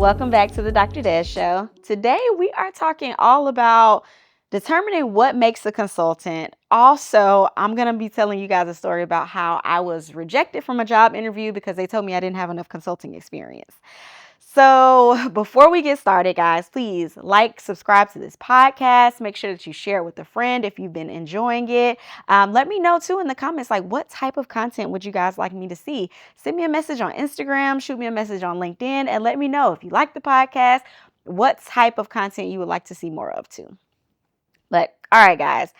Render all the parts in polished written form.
Welcome back to the Dr. Des Show. Today we are talking all about determining what makes a consultant. Also, I'm going to be telling you guys a story about how I was rejected from a job interview because they told me I didn't have enough consulting experience. So before we get started, guys, please like, subscribe to this podcast. Make sure that you share it with a friend if you've been enjoying it. Let me know too in the comments, like what type of content would you guys like me to see? Send me a message on Instagram, shoot me a message on LinkedIn, and let me know if you like the podcast, what type of content you would like to see more of too. But all right, guys,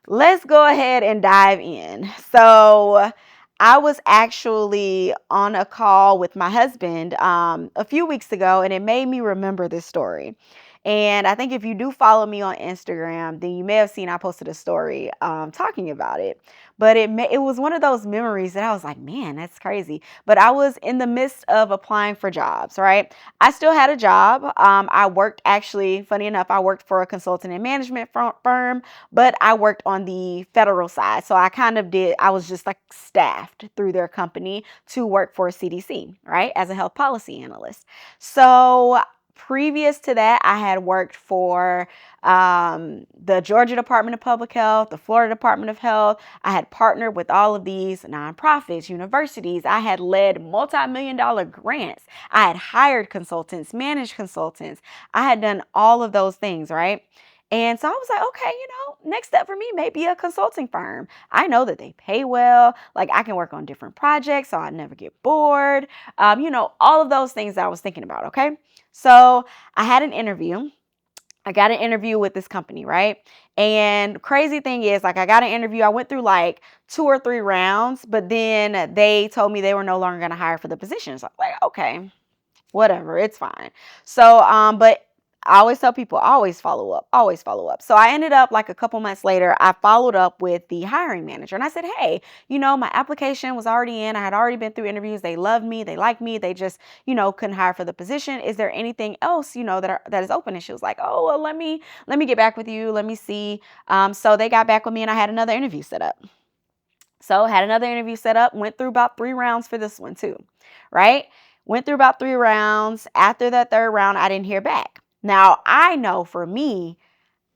let's go ahead and dive in. So I was actually on a call with my husband a few weeks ago, and it made me remember this story. And I think if you do follow me on Instagram, then you may have seen I posted a story talking about it. But it was one of those memories that I was like, man, that's crazy. But I was in the midst of applying for jobs, right? I still had a job. I worked actually, funny enough, I worked for a consulting and management firm, but I worked on the federal side. So I was just like staffed through their company to work for CDC, right? As a health policy analyst. So previous to that, I had worked for the Georgia Department of Public Health, the Florida Department of Health. I had partnered with all of these nonprofits, universities. I had led multi-million-dollar grants. I had hired consultants, managed consultants. I had done all of those things, right? And so I was like, okay, next step for me may be a consulting firm. I know that they pay well. Like I can work on different projects so I never get bored. All of those things that I was thinking about, okay? So I had an interview. I got an interview with this company, right? And crazy thing is, like, I got an interview. I went through like 2 or 3 rounds, but then they told me they were no longer going to hire for the position. So I'm like, okay, whatever, it's fine. So, but I always tell people, always follow up, always follow up. So I ended up like a couple months later, I followed up with the hiring manager and I said, hey, my application was already in. I had already been through interviews. They loved me. They liked me. They just, couldn't hire for the position. Is there anything else, that is open? And she was like, oh, well, let me get back with you. Let me see. So they got back with me and I had another interview set up. Went through about 3 rounds for this one too, right? Went through about 3 rounds. After that third round, I didn't hear back. Now, I know for me,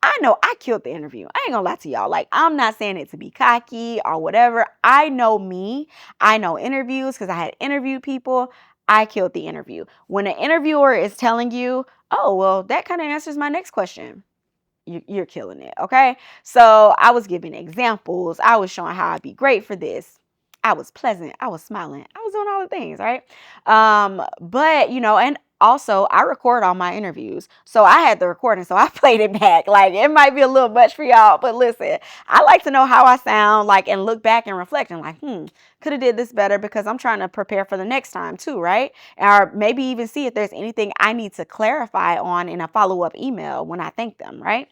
I know I killed the interview. I ain't gonna lie to y'all. Like, I'm not saying it to be cocky or whatever. I know me. I know interviews because I had interviewed people. I killed the interview. When an interviewer is telling you, oh, well, that kind of answers my next question, you're killing it, okay? So I was giving examples. I was showing how I'd be great for this. I was pleasant. I was smiling. I was doing all the things, right? But, and also I record all my interviews. So I had the recording, so I played it back. Like, it might be a little much for y'all, but listen, I like to know how I sound, like, and look back and reflect and like, could have did this better because I'm trying to prepare for the next time too, right? Or maybe even see if there's anything I need to clarify on in a follow-up email when I thank them, right?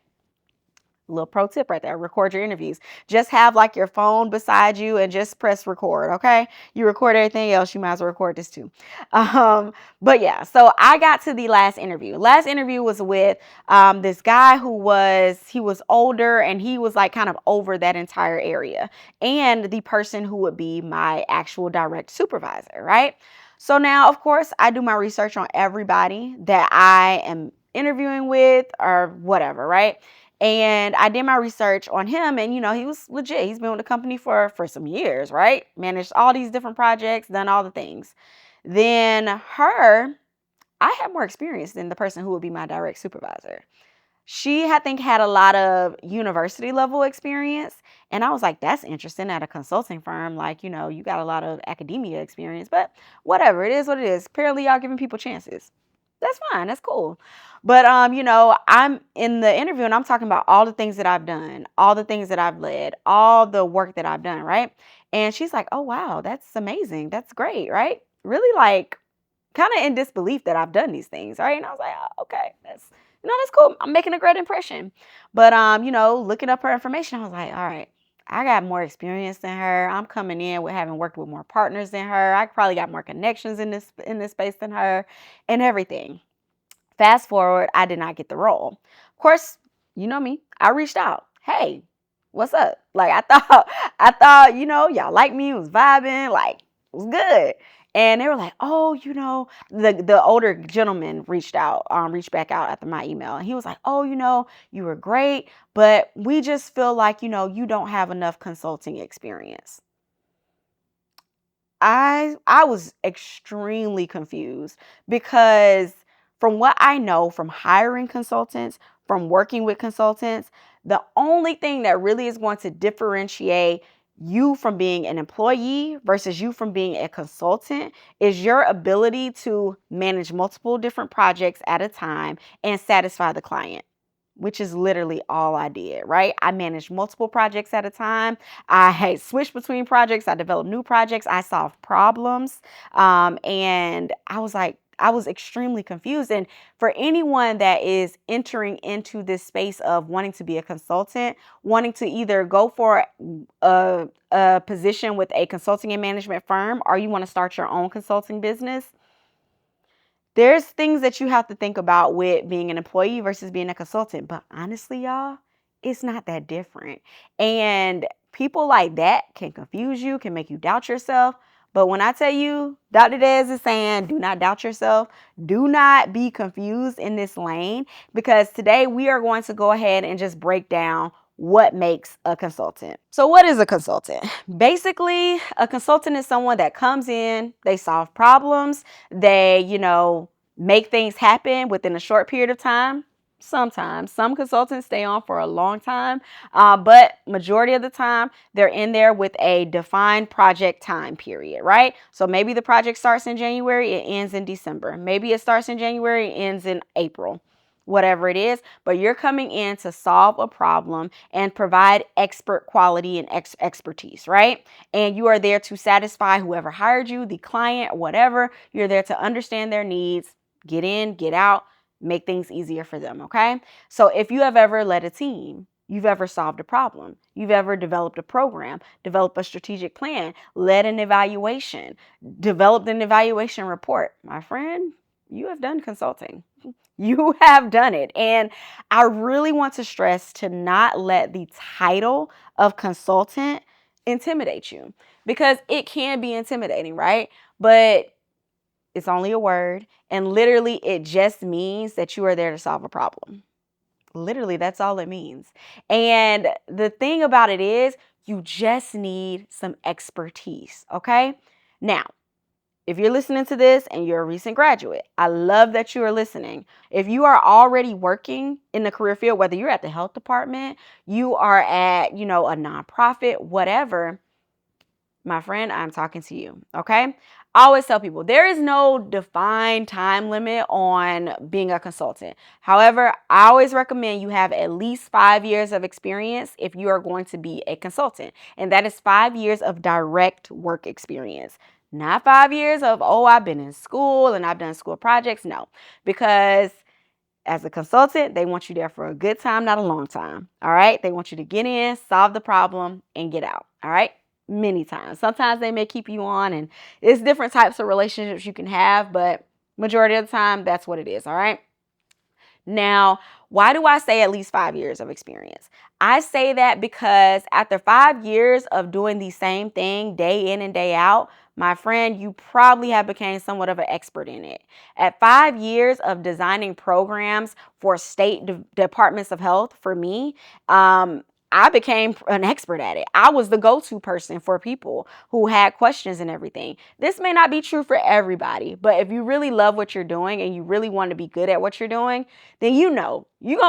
Little pro tip right there. Record your interviews. Just have like your phone beside you and just press record. Okay. You record everything else. You might as well record this too. But yeah, so I got to the last interview. Last interview was with this guy he was older and he was like kind of over that entire area and the person who would be my actual direct supervisor. Right. So now, of course, I do my research on everybody that I am interviewing with or whatever. Right. And I did my research on him and, he was legit. He's been with the company for some years, right? Managed all these different projects, done all the things. Then I had more experience than the person who would be my direct supervisor. She, I think, had a lot of university level experience. And I was like, that's interesting at a consulting firm. Like, you got a lot of academia experience, but whatever. It is what it is. Apparently, y'all giving people chances. That's fine. That's cool. But, I'm in the interview and I'm talking about all the things that I've done, all the things that I've led, all the work that I've done, right? And she's like, oh, wow, that's amazing. That's great, right? Really like kind of in disbelief that I've done these things, right? And I was like, oh, okay, that's cool. I'm making a great impression. But, looking up her information, I was like, all right, I got more experience than her. I'm coming in with having worked with more partners than her. I probably got more connections in this space than her and everything. Fast forward, I did not get the role. Of course, you know me. I reached out. Hey, what's up? Like I thought, y'all like me, was vibing. Like, was good. And they were like, oh, the older gentleman reached back out after my email. And he was like, oh, you were great, but we just feel like, you don't have enough consulting experience. I was extremely confused because from what I know from hiring consultants, from working with consultants, the only thing that really is going to differentiate you from being an employee versus you from being a consultant is your ability to manage multiple different projects at a time and satisfy the client, which is literally all I did, right? I managed multiple projects at a time. I had switched between projects. I developed new projects. I solved problems. And I was extremely confused. And for anyone that is entering into this space of wanting to be a consultant, wanting to either go for a position with a consulting and management firm, or you want to start your own consulting business, there's things that you have to think about with being an employee versus being a consultant. But honestly, y'all, it's not that different. And people like that can confuse you, can make you doubt yourself. But when I tell you, Dr. Dez is saying, do not doubt yourself. Do not be confused in this lane, because today we are going to go ahead and just break down what makes a consultant. So what is a consultant? Basically, a consultant is someone that comes in, they solve problems, they, make things happen within a short period of time. Sometimes some consultants stay on for a long time, but majority of the time they're in there with a defined project time period, right? So maybe the project starts in January, it ends in December. Maybe it starts in January, it ends in April, whatever it is. But you're coming in to solve a problem and provide expert quality and expertise, right? And you are there to satisfy whoever hired you, the client, whatever. You're there to understand their needs, get in, get out, make things easier for them, okay? So if you have ever led a team, you've ever solved a problem, you've ever developed a program, developed a strategic plan, led an evaluation, developed an evaluation report, my friend, you have done consulting. You have done it. And I really want to stress to not let the title of consultant intimidate you, because it can be intimidating, right? But it's only a word, and literally it just means that you are there to solve a problem. Literally, that's all it means. And the thing about it is, you just need some expertise, okay? Now, if you're listening to this and you're a recent graduate, I love that you are listening. If you are already working in the career field, whether you're at the health department, you are at, a nonprofit, whatever, my friend, I'm talking to you, okay? I always tell people there is no defined time limit on being a consultant. However, I always recommend you have at least 5 years of experience if you are going to be a consultant. And that is 5 years of direct work experience. Not 5 years of, oh, I've been in school and I've done school projects. No, because as a consultant, they want you there for a good time, not a long time. All right. They want you to get in, solve the problem, and get out. All right. Many times. Sometimes they may keep you on, and it's different types of relationships you can have, but majority of the time, that's what it is. All right. Now, why do I say at least 5 years of experience? I say that because after 5 years of doing the same thing day in and day out, my friend, you probably have become somewhat of an expert in it. At 5 years of designing programs for state departments of health, for me, I became an expert at it. I was the go-to person for people who had questions and everything. This may not be true for everybody, but if you really love what you're doing and you really want to be good at what you're doing, then you're going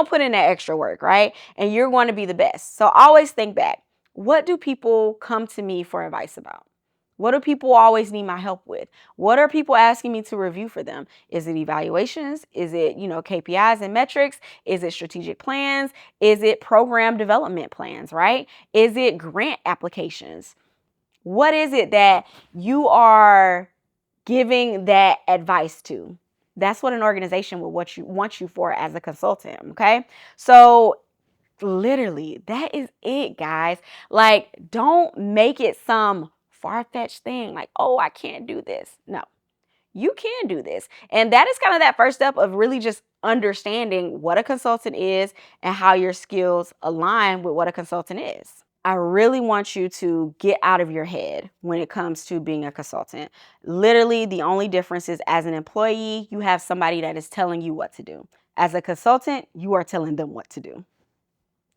to put in that extra work, right? And you're going to be the best. So always think back. What do people come to me for advice about? What do people always need my help with? What are people asking me to review for them? Is it evaluations? Is it, KPIs and metrics? Is it strategic plans? Is it program development plans, right? Is it grant applications? What is it that you are giving that advice to? That's what an organization will want you for as a consultant, okay? So literally, that is it, guys. Like, don't make it some far-fetched thing like, oh, I can't do this. No, you can do this. And that is kind of that first step of really just understanding what a consultant is and how your skills align with what a consultant is. I really want you to get out of your head when it comes to being a consultant. Literally, the only difference is as an employee, you have somebody that is telling you what to do. As a consultant, you are telling them what to do.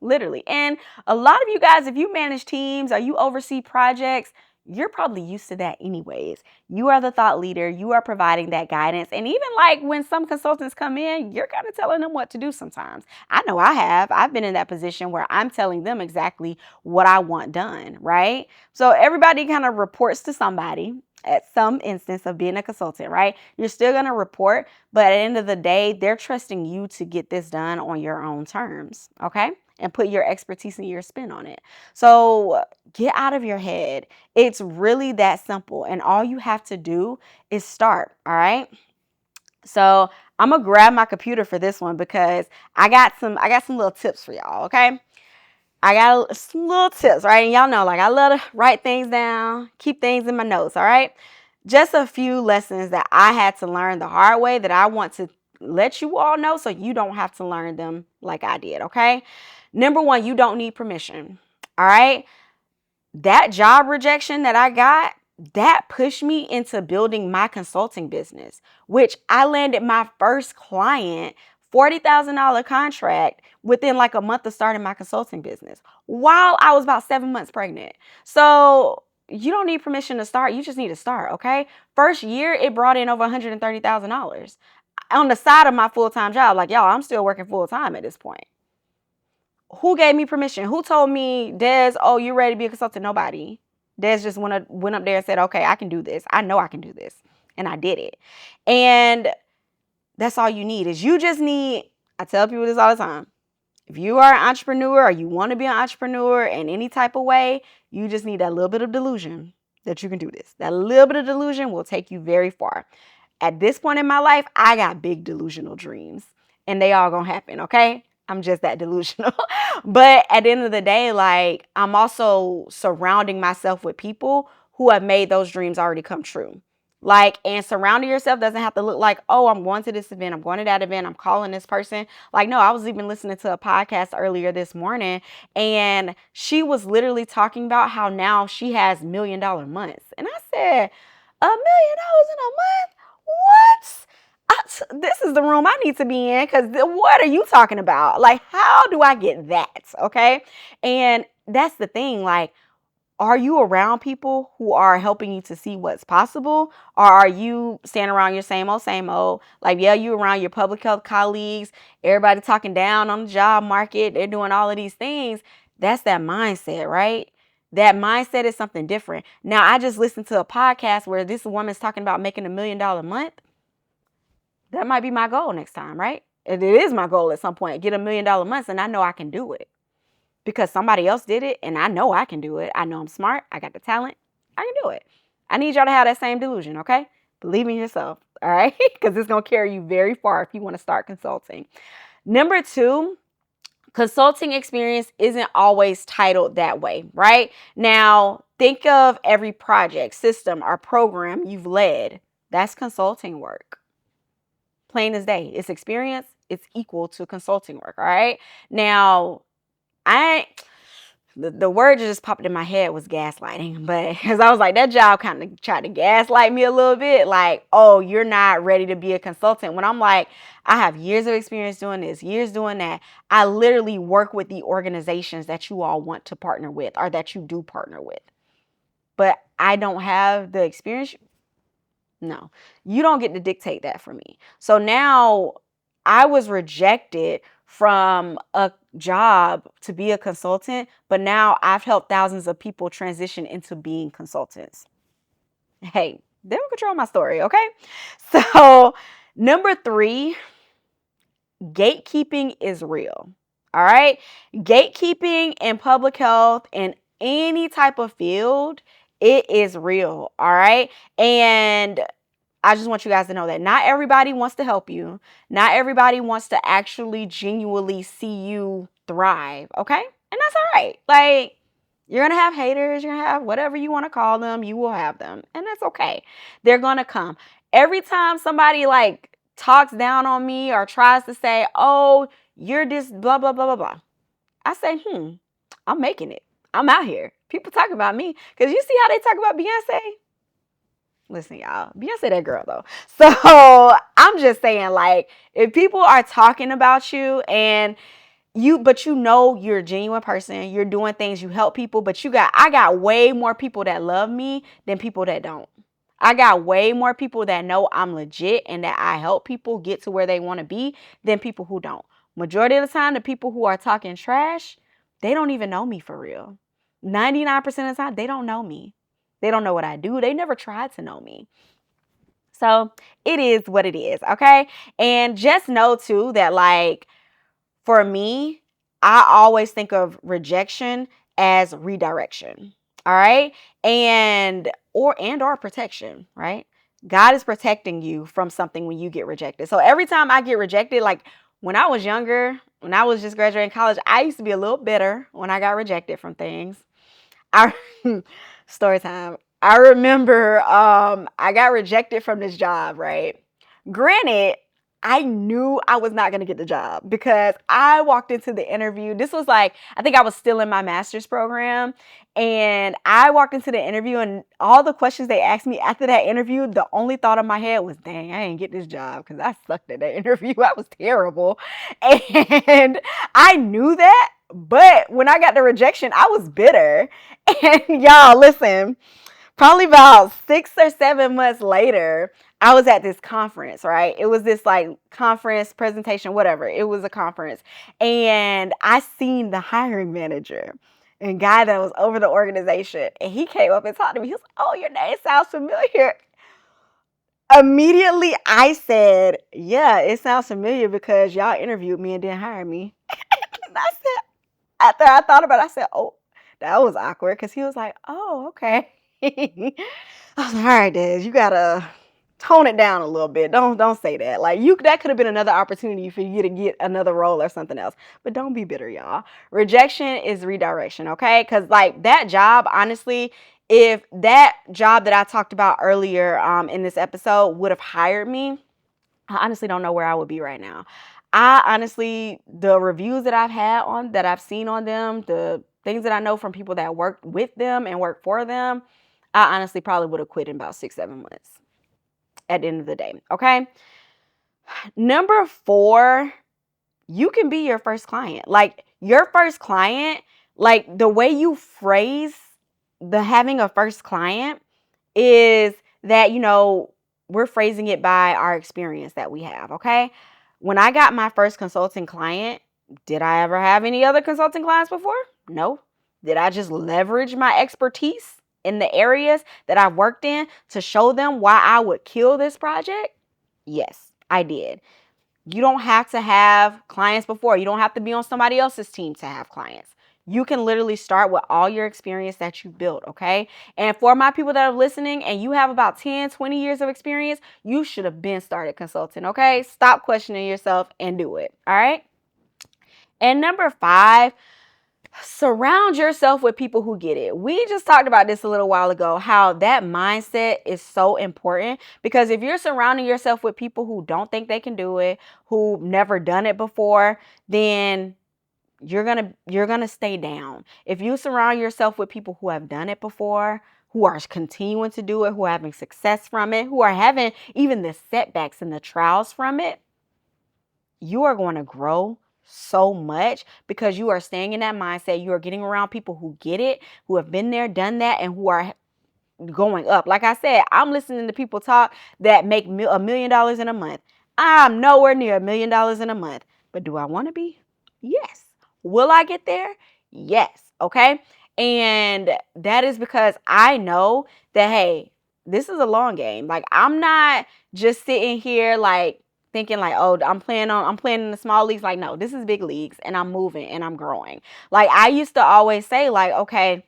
Literally. And a lot of you guys, if you manage teams or you oversee projects, you're probably used to that anyways. You are the thought leader. You are providing that guidance. And even like when some consultants come in, you're kind of telling them what to do sometimes. I know I have. I've been in that position where I'm telling them exactly what I want done, right? So everybody kind of reports to somebody at some instance of being a consultant, right? You're still going to report, but at the end of the day, they're trusting you to get this done on your own terms, okay? And put your expertise and your spin on it. So get out of your head. It's really that simple. And all you have to do is start. All right. So I'm gonna grab my computer for this one because I got some little tips for y'all. Okay. I got some little tips, right? And y'all know, like, I love to write things down, keep things in my notes. All right. Just a few lessons that I had to learn the hard way that I want to let you all know so you don't have to learn them like I did. Okay. Number one, you don't need permission. All right. That job rejection that I got, that pushed me into building my consulting business, which I landed my first client, $40,000 contract within like a month of starting my consulting business while I was about 7 months pregnant. So you don't need permission to start. You just need to start. Okay. First year, it brought in over $130,000 on the side of my full-time job. Like, y'all, I'm still working full-time at this point. Who gave me permission? Who told me, Des, oh, you ready to be a consultant? Nobody. Des just went up there and said, okay, I can do this. I know I can do this. And I did it. And that's all you need is you just need, I tell people this all the time. If you are an entrepreneur or you want to be an entrepreneur in any type of way, you just need that little bit of delusion that you can do this. That little bit of delusion will take you very far. At this point in my life, I got big delusional dreams and they all gonna happen, okay? I'm just that delusional. But at the end of the day, like, I'm also surrounding myself with people who have made those dreams already come true. Like, and surrounding yourself doesn't have to look like, oh, I'm going to this event, I'm going to that event, I'm calling this person. Like, no, I was even listening to a podcast earlier this morning, and she was literally talking about how now she has $1 million months. And I said, $1 million in a month? What? This is the room I need to be in because what are you talking about? Like, how do I get that? Okay. And that's the thing. Like, are you around people who are helping you to see what's possible? Or are you standing around your same old, same old? Like, yeah, you around your public health colleagues, everybody talking down on the job market. They're doing all of these things. That's that mindset, right? That mindset is something different. Now, I just listened to a podcast where this woman's talking about making $1 million a month. That might be my goal next time, right? It is my goal at some point, get $1 million months, and I know I can do it because somebody else did it, and I know I can do it. I know I'm smart. I got the talent. I can do it. I need y'all to have that same delusion, okay? Believe in yourself, all right? Because it's going to carry you very far if you want to start consulting. Number two, consulting experience isn't always titled that way, right? Now, think of every project, system, or program you've led. That's consulting work. Plain as day. It's experience. It's equal to consulting work. All right. Now, the word that just popped in my head was gaslighting, but because I was like, that job kind of tried to gaslight me a little bit. Like, oh, you're not ready to be a consultant. When I'm like, I have years of experience doing this, years doing that. I literally work with the organizations that you all want to partner with or that you do partner with. But I don't have the experience. No, you don't get to dictate that for me. So now I was rejected from a job to be a consultant, but now I've helped thousands of people transition into being consultants. Hey, they don't control my story, okay? So, number three, gatekeeping is real. All right? Gatekeeping in public health in any type of field, it is real. All right? And I just want you guys to know that not everybody wants to help you. Not everybody wants to actually genuinely see you thrive, okay? And that's all right. Like, you're going to have haters. You're going to have whatever you want to call them. You will have them. And that's okay. They're going to come. Every time somebody like talks down on me or tries to say, oh, you're this blah, blah, blah, blah, blah. I say, I'm making it. I'm out here. People talk about me. Because you see how they talk about Beyonce? Listen, y'all, Beyonce that girl though. So I'm just saying, like, if people are talking about you and but you know you're a genuine person, you're doing things, you help people, but I got way more people that love me than people that don't. I got way more people that know I'm legit and that I help people get to where they want to be than people who don't. Majority of the time, the people who are talking trash, they don't even know me for real. 99% of the time, they don't know me. They don't know what I do. They never tried to know me. So it is what it is, okay? And just know too that, like, for me, I always think of rejection as redirection. All right? And or protection, right? God is protecting you from something when you get rejected. So every time I get rejected, like when I was younger, when I was just graduating college, I used to be a little bitter when I got rejected from things. I story time. I remember I got rejected from this job, right? Granted, I knew I was not going to get the job because I walked into the interview. This was like, I think I was still in my master's program. And I walked into the interview and all the questions they asked me after that interview, the only thought in my head was, dang, I didn't get this job because I sucked at that interview. I was terrible. And I knew that. But when I got the rejection, I was bitter. And y'all, listen, probably about 6 or 7 months later, I was at this conference, right? It was this like conference presentation, whatever. It was a conference. And I seen the hiring manager and guy that was over the organization. And he came up and talked to me. He was like, oh, your name sounds familiar. Immediately, I said, yeah, it sounds familiar because y'all interviewed me and didn't hire me. And I said, after I thought about it, I said, oh, that was awkward because he was like, oh, okay. I was like, all right, Des, you gotta tone it down a little bit. Don't say that. Like that could have been another opportunity for you to get another role or something else. But don't be bitter, y'all. Rejection is redirection, okay? Because like that job, honestly, if that job that I talked about earlier in this episode would have hired me, I honestly don't know where I would be right now. I honestly, the reviews that I've seen on them, the things that I know from people that worked with them and worked for them, I honestly probably would have quit in about 6, 7 months at the end of the day. Okay. Number 4, you can be your first client. Like your first client, like the way you phrase the having a first client is that, we're phrasing it by our experience that we have. Okay. When I got my first consulting client, did I ever have any other consulting clients before? No. Did I just leverage my expertise in the areas that I've worked in to show them why I would kill this project? Yes, I did. You don't have to have clients before. You don't have to be on somebody else's team to have clients. You can literally start with all your experience that you built, okay? And for my people that are listening and you have about 10, 20 years of experience, you should have been started consulting, okay? Stop questioning yourself and do it, all right? And number 5, surround yourself with people who get it. We just talked about this a little while ago, how that mindset is so important because if you're surrounding yourself with people who don't think they can do it, who've never done it before, then you're going to stay down. If you surround yourself with people who have done it before, who are continuing to do it, who are having success from it, who are having even the setbacks and the trials from it, you are going to grow so much because you are staying in that mindset. You are getting around people who get it, who have been there, done that, and who are going up. Like I said, I'm listening to people talk that make $1 million in a month. I'm nowhere near $1 million in a month. But do I want to be? Yes. Will I get there? Yes. Okay. And that is because I know that, hey, this is a long game. Like I'm not just sitting here like thinking like, oh, I'm playing in the small leagues. Like, no, this is big leagues and I'm moving and I'm growing. Like I used to always say like, okay,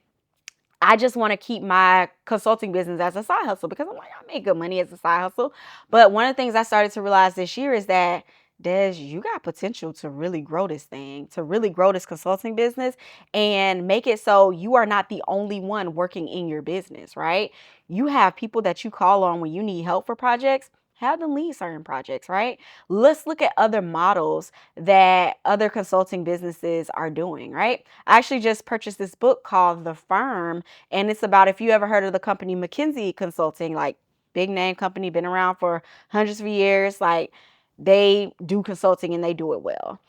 I just want to keep my consulting business as a side hustle because I'm like, I make good money as a side hustle. But one of the things I started to realize this year is that, Des, you got potential to really grow this thing, to really grow this consulting business and make it so you are not the only one working in your business, right? You have people that you call on when you need help for projects. have them lead certain projects, right? Let's look at other models that other consulting businesses are doing, right? I actually just purchased this book called The Firm, and it's about, if you ever heard of the company McKinsey Consulting, like big name company, been around for hundreds of years, like they do consulting and they do it well.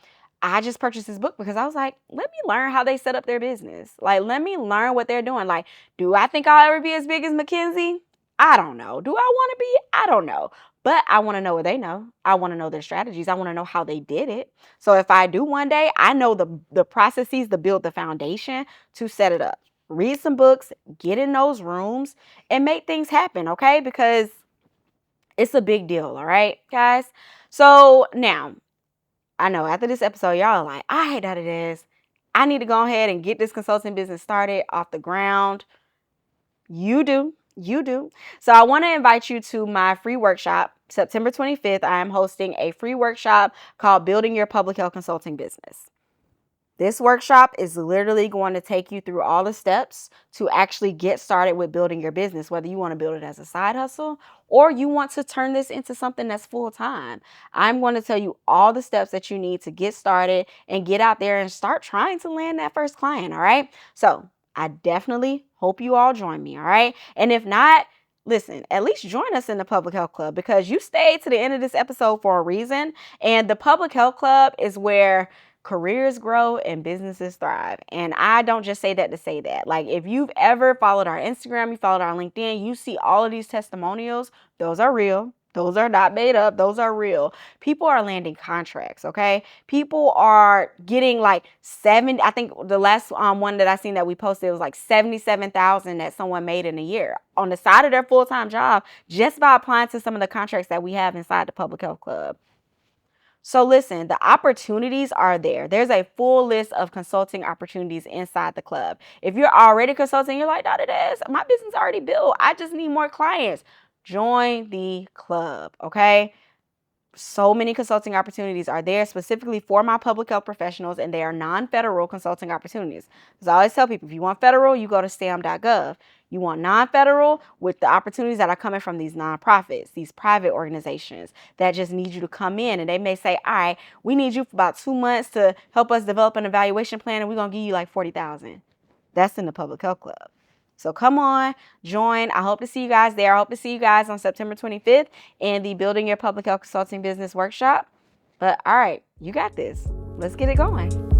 I just purchased this book because I was like, let me learn how they set up their business. Like, let me learn what they're doing. Like, do I think I'll ever be as big as McKinsey? I don't know. Do I want to be? I don't know. But I want to know what they know. I want to know their strategies. I want to know how they did it. So if I do one day, I know the processes to build the foundation to set it up. Read some books, get in those rooms, and make things happen, okay? Because it's a big deal, all right, guys? So now, I know after this episode, y'all are like, I hate that it is. I need to go ahead and get this consulting business started off the ground. You do. You do. So I want to invite you to my free workshop. September 25th, I am hosting a free workshop called Building Your Public Health Consulting Business. This workshop is literally going to take you through all the steps to actually get started with building your business, whether you want to build it as a side hustle or you want to turn this into something that's full time. I'm going to tell you all the steps that you need to get started and get out there and start trying to land that first client. All right. So I definitely hope you all join me. All right. And if not, listen, at least join us in the Public Health Club, because you stayed to the end of this episode for a reason. And the Public Health Club is where careers grow and businesses thrive. And I don't just say that to say that. Like, if you've ever followed our Instagram, you followed our LinkedIn, you see all of these testimonials. Those are real. Those are not made up. Those are real. People are landing contracts, okay? People are getting like I think the last one that I seen that we posted, it was like 77,000 that someone made in a year on the side of their full-time job, just by applying to some of the contracts that we have inside the Public Health Club. So listen, the opportunities are there. There's a full list of consulting opportunities inside the club. If you're already consulting, you're like, it is. My business is already built. I just need more clients. Join the club, okay? So many consulting opportunities are there specifically for my public health professionals, and they are non-federal consulting opportunities. As I always tell people, if you want federal, you go to stam.gov. You want non-federal, with the opportunities that are coming from these nonprofits, these private organizations that just need you to come in, and they may say, all right, we need you for about 2 months to help us develop an evaluation plan, and we're going to give you like $40,000. That's in the Public Health Club. So come on, join. I hope to see you guys there. I hope to see you guys on September 25th in the Building Your Public Health Consulting Business Workshop. But all right, you got this. Let's get it going.